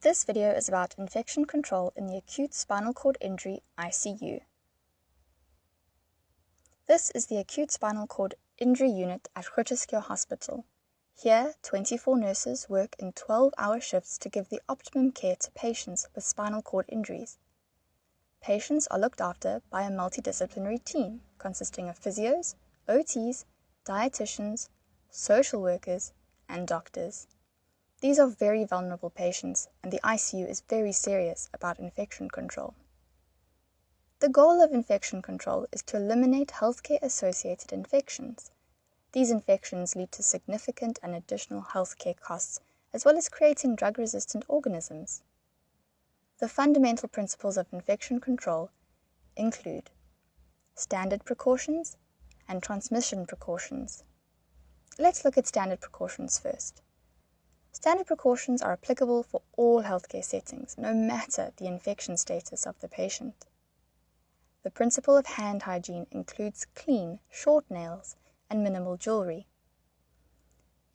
This video is about infection control in the acute spinal cord injury ICU. This is the acute spinal cord injury unit at Groote Hospital. Here, 24 nurses work in 12-hour shifts to give the optimum care to patients with spinal cord injuries. Patients are looked after by a multidisciplinary team consisting of physios, OTs, dietitians, social workers, and doctors. These are very vulnerable patients, and the ICU is very serious about infection control. The goal of infection control is to eliminate healthcare-associated infections. These infections lead to significant and additional healthcare costs, as well as creating drug-resistant organisms. The fundamental principles of infection control include standard precautions and transmission precautions. Let's look at standard precautions first. Standard precautions are applicable for all healthcare settings, no matter the infection status of the patient. The principle of hand hygiene includes clean, short nails and minimal jewelry.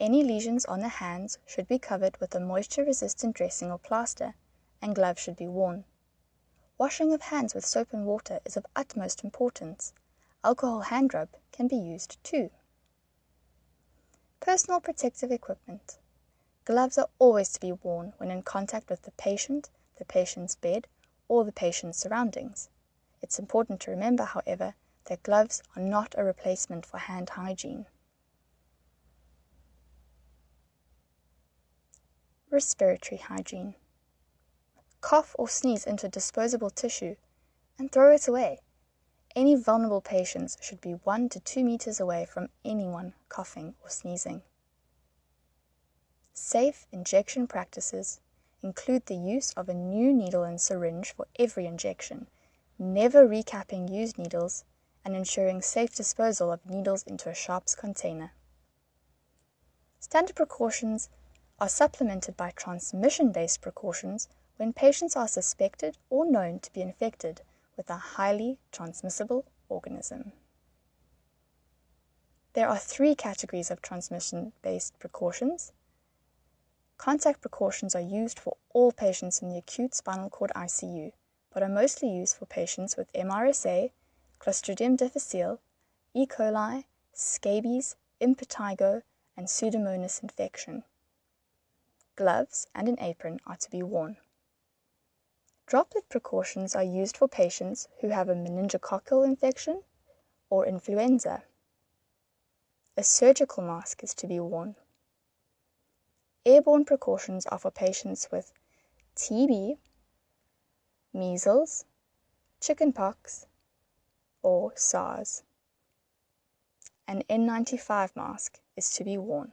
Any lesions on the hands should be covered with a moisture-resistant dressing or plaster, and gloves should be worn. Washing of hands with soap and water is of utmost importance. Alcohol hand rub can be used too. Personal protective equipment. Gloves are always to be worn when in contact with the patient's bed, or the patient's surroundings. It's important to remember, however, that gloves are not a replacement for hand hygiene. Respiratory hygiene. Cough or sneeze into disposable tissue and throw it away. Any vulnerable patients should be 1 to 2 meters away from anyone coughing or sneezing. Safe injection practices include the use of a new needle and syringe for every injection, never recapping used needles, and ensuring safe disposal of needles into a sharps container. Standard precautions are supplemented by transmission-based precautions when patients are suspected or known to be infected with a highly transmissible organism. There are 3 categories of transmission-based precautions. Contact precautions are used for all patients in the acute spinal cord ICU, but are mostly used for patients with MRSA, Clostridium difficile, E. coli, scabies, impetigo, and Pseudomonas infection. Gloves and an apron are to be worn. Droplet precautions are used for patients who have a meningococcal infection or influenza. A surgical mask is to be worn. Airborne precautions are for patients with TB, measles, chickenpox, or SARS. An N95 mask is to be worn.